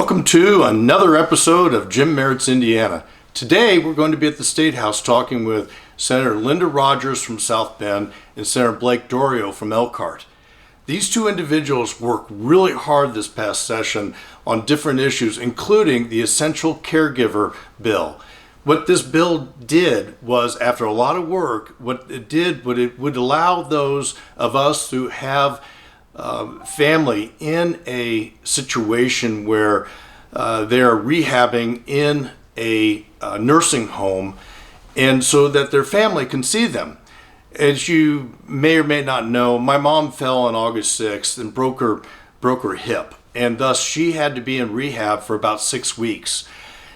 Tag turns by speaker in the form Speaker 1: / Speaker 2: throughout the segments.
Speaker 1: Welcome to another episode of Jim Merritt's Indiana. Today we're going to be at the State House talking with Senator Linda Rogers from South Bend and Senator Blake Dorio from Elkhart. These two individuals worked really hard this past session on different issues, including the Essential Caregiver bill. What this bill did was, after a lot of work, it would allow those of us who have family in a situation where they are rehabbing in a nursing home, and so that their family can see them. As you may or may not know, my mom fell on August 6th and broke her hip, and thus she had to be in rehab for about 6 weeks.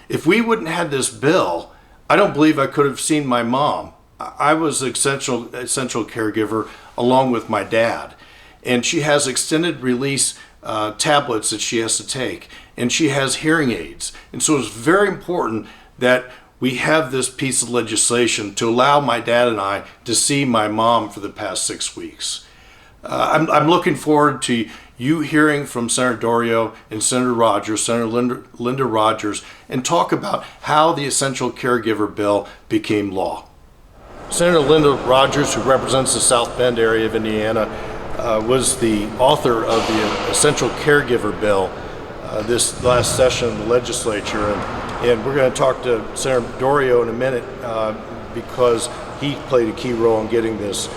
Speaker 1: If we wouldn't have this bill, I don't believe I could have seen my mom. I was essential caregiver along with my dad. And she has extended release tablets that she has to take, and she has hearing aids. And so it's very important that we have this piece of legislation to allow my dad and I to see my mom for the past 6 weeks. I'm looking forward to you hearing from Senator Dorio and Senator Rogers, Senator Linda Rogers, and talk about how the Essential Caregiver bill became law. Senator Linda Rogers, who represents the South Bend area of Indiana, was the author of the Essential Caregiver bill this last session of the legislature, and we're going to talk to Senator Dorio in a minute because he played a key role in getting this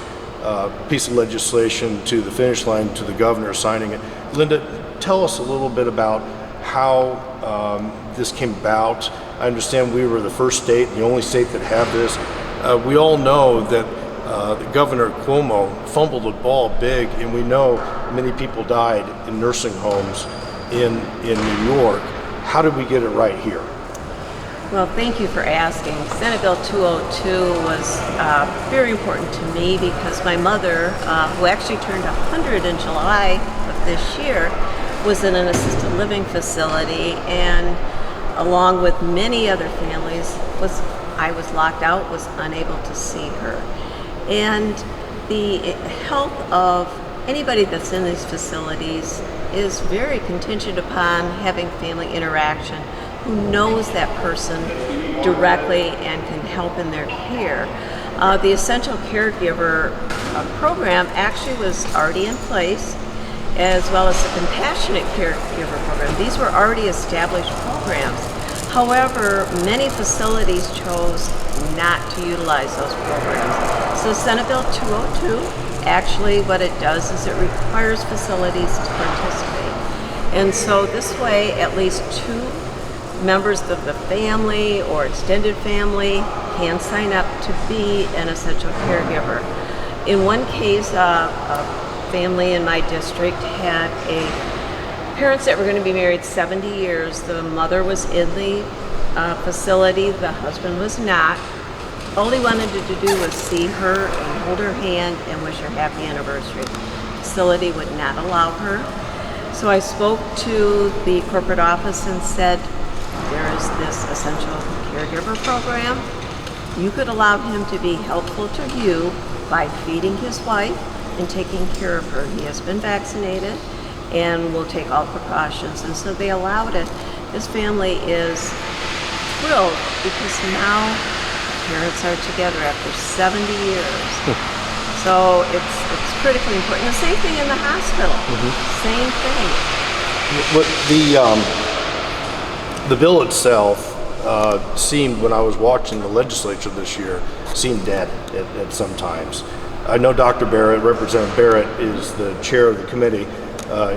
Speaker 1: piece of legislation to the finish line, to the governor signing it. Linda, tell us a little bit about how this came about. I understand we were the first state, the only state that had this. We all know that Governor Cuomo fumbled the ball big, and we know many people died in nursing homes in New York. How did we get it right here?
Speaker 2: Well, thank you for asking. Senate Bill 202 was very important to me because my mother, who actually turned 100 in July of this year, was in an assisted living facility, and along with many other families, I was locked out, was unable to see her. And the health of anybody that's in these facilities is very contingent upon having family interaction, who knows that person directly and can help in their care. The Essential Caregiver program actually was already in place, as well as the Compassionate Caregiver program. These were already established programs. However, many facilities chose not to utilize those programs. So Senate Bill 202, actually what it does is it requires facilities to participate. And so this way, at least 2 members of the family or extended family can sign up to be an essential caregiver. In one case, a family in my district had parents that were going to be married 70 years. The mother was in the facility, the husband was not. All he wanted to do was see her and hold her hand and wish her happy anniversary. The facility would not allow her. So I spoke to the corporate office and said, there is this Essential Caregiver program. You could allow him to be helpful to you by feeding his wife and taking care of her. He has been vaccinated and will take all precautions. And so they allowed it. This family is thrilled because now parents are together after 70 years. So it's critically important. The same thing in the hospital. Same thing.
Speaker 1: What the bill itself seemed, when I was watching the legislature this year, seemed dead at some times. I know Dr. Barrett, Representative Barrett, is the chair of the committee.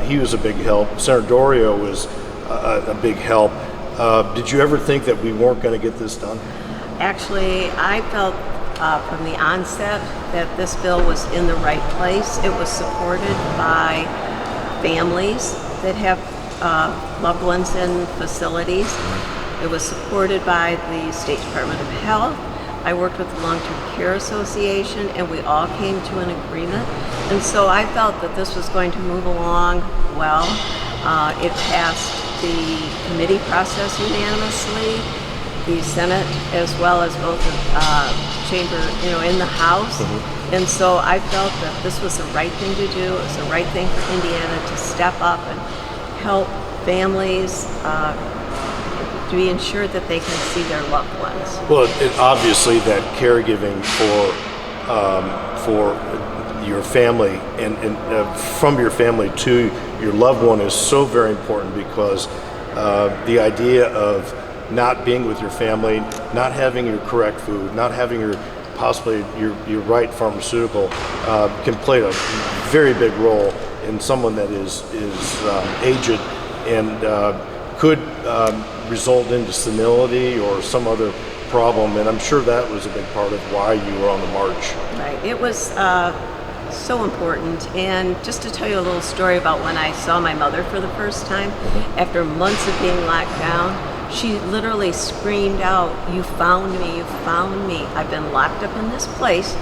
Speaker 1: He was a big help. Senator Dorio was a big help. Did you ever think that we weren't going to get this done?
Speaker 2: Actually, I felt from the onset that this bill was in the right place. It was supported by families that have loved ones in facilities. It was supported by the State Department of Health. I worked with the Long-Term Care Association, and we all came to an agreement. And so I felt that this was going to move along well. It passed the committee process unanimously, the Senate, as well as both the chamber, in the House. And so I felt that this was the right thing to do. It was the right thing for Indiana to step up and help families to be ensured that they can see their loved ones.
Speaker 1: Well, obviously that caregiving for your family and from your family to your loved one is so very important, because the idea of not being with your family, not having your correct food, not having possibly your right pharmaceutical can play a very big role in someone that is aged and could result into senility or some other problem. And I'm sure that was a big part of why you were on the march.
Speaker 2: Right. It was so important. And just to tell you a little story about when I saw my mother for the first time, after months of being locked down, she literally screamed out, "You found me, you found me. I've been locked up in this place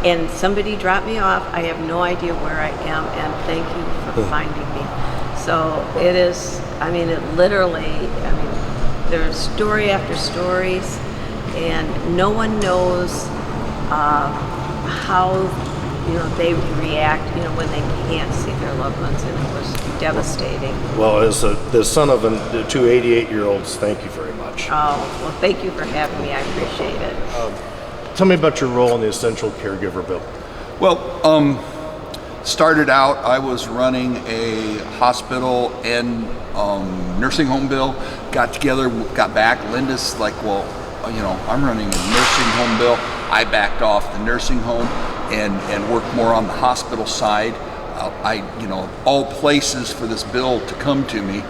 Speaker 2: and somebody dropped me off. I have no idea where I am, and thank you for finding me." So it is, it literally, there's story after stories, and no one knows how they react when they can't see their loved ones, and it was devastating.
Speaker 1: Well, as the son of two 88-year-olds, thank you very much.
Speaker 2: Oh, well, thank you for having me. I appreciate it.
Speaker 1: Tell me about your role in the Essential Caregiver Bill.
Speaker 3: Well, started out, I was running a hospital and nursing home bill. Got together, got back. Linda's like, well, I'm running a nursing home bill. I backed off the nursing home and worked more on the hospital side. All places for this bill to come to me.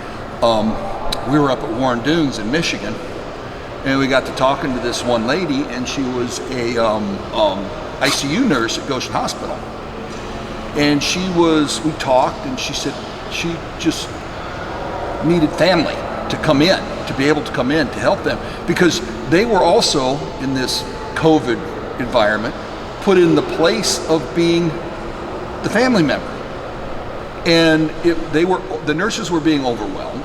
Speaker 3: We were up at Warren Dunes in Michigan, and we got to talking to this one lady, and she was a ICU nurse at Goshen Hospital. And we talked, and she said she just needed family to come in, to be able to come in to help them, because they were also in this COVID environment put in the place of being the family member. And the nurses were being overwhelmed.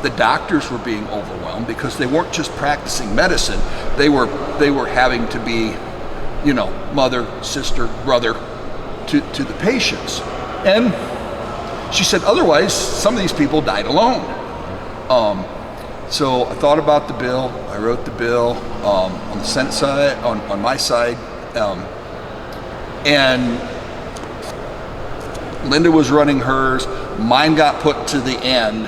Speaker 3: The doctors were being overwhelmed because they weren't just practicing medicine. They were having to be, mother, sister, brother to the patients. And she said, otherwise, some of these people died alone. So I thought about the bill. I wrote the bill on the Senate side, on my side, and Linda was running hers. Mine got put to the end,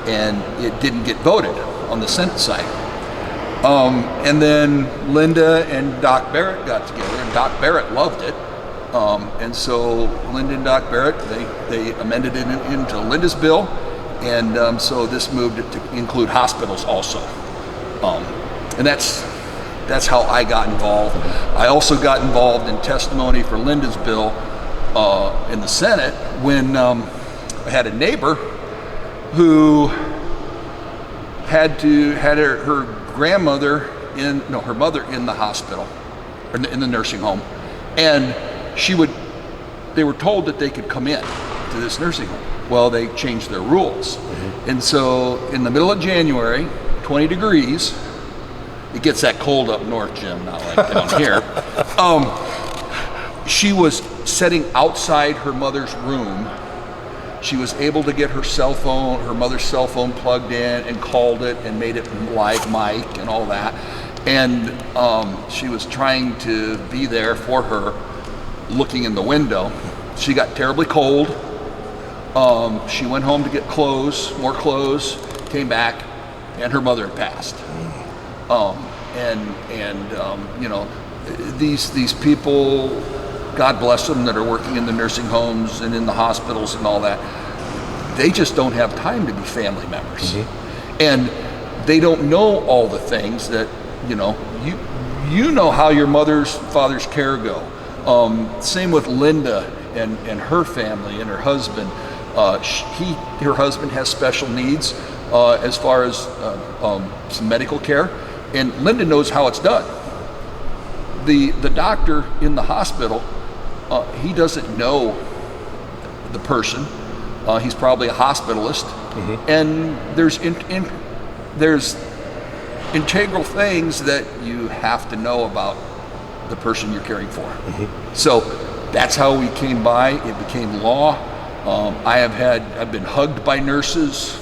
Speaker 3: and it didn't get voted on the Senate side. And then Linda and Doc Barrett got together, and Doc Barrett loved it. And so Linda and Doc Barrett, they amended it into Linda's bill, and so this moved it to include hospitals also. And that's how I got involved. I also got involved in testimony for Linda's bill in the Senate when I had a neighbor who had her grandmother her mother in the hospital, or in the nursing home, and they were told that they could come in to this nursing home. Well, they changed their rules. And so in the middle of January, 20 degrees, it gets that cold up north, Jim, not like down here. She was sitting outside her mother's room. She was able to get her mother's cell phone plugged in, and called it and made it live mic and all that. And she was trying to be there for her, looking in the window. She got terribly cold. She went home to get more clothes, came back, and her mother had passed. These people, God bless them, that are working in the nursing homes and in the hospitals and all that, they just don't have time to be family members. And they don't know all the things that, you know how your mother's, father's care go. Same with Linda and her family and her husband. Her husband has special needs as far as some medical care, and Linda knows how it's done. The doctor in the hospital, he doesn't know the person. He's probably a hospitalist, and there's integral things that you have to know about the person you're caring for. So that's how we came by. It became law. I've been hugged by nurses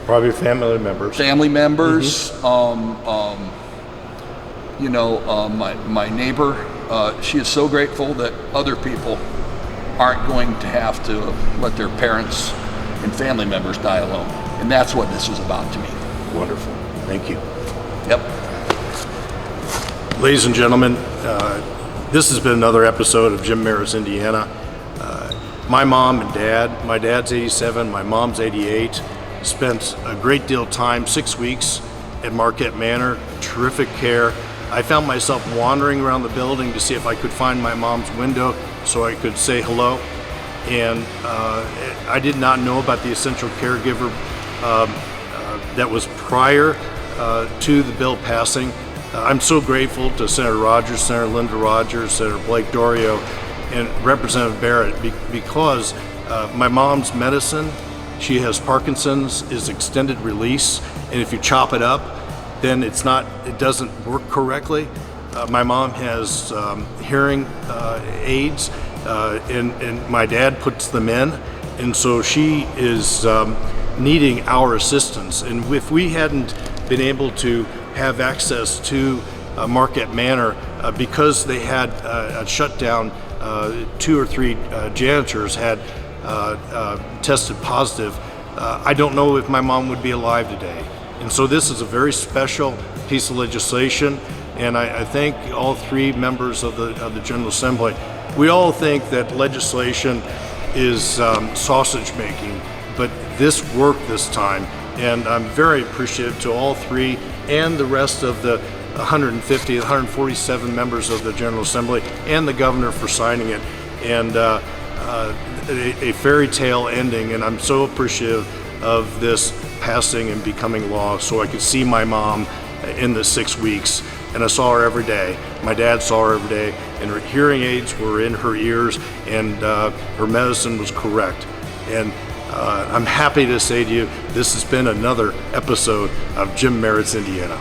Speaker 1: Probably family members.
Speaker 3: family members. My neighbor, she is so grateful that other people aren't going to have to let their parents and family members die alone. And that's what this is about to me.
Speaker 1: Wonderful. Thank you.
Speaker 3: Yep.
Speaker 1: Ladies and gentlemen, this has been another episode of Jim Merritt's Indiana. My mom and dad, my dad's 87, my mom's 88, spent a great deal of time, 6 weeks, at Marquette Manor. Terrific care. I found myself wandering around the building to see if I could find my mom's window so I could say hello. And I did not know about the essential caregiver that was prior to the bill passing. I'm so grateful to Senator Rogers, Senator Linda Rogers, Senator Blake Dorio, and Representative Merritt because my mom's medicine, she has Parkinson's, is extended release, and if you chop it up, then it doesn't work correctly. My mom has hearing aids, and my dad puts them in, and so she is needing our assistance. And if we hadn't been able to have access to Marquette Manor because they had a shutdown, 2 or 3 janitors had tested positive, I don't know if my mom would be alive today. And so this is a very special piece of legislation, and I thank all 3 members of the General Assembly. We all think that legislation is sausage making, but this worked this time, and I'm very appreciative to all 3 and the rest of the 147 members of the General Assembly and the governor for signing it, and a fairy tale ending. And I'm so appreciative of this passing and becoming law, so I could see my mom in the 6 weeks, and I saw her every day. My dad saw her every day, and her hearing aids were in her ears, and her medicine was correct. And I'm happy to say to you, this has been another episode of Jim Merritt's Indiana.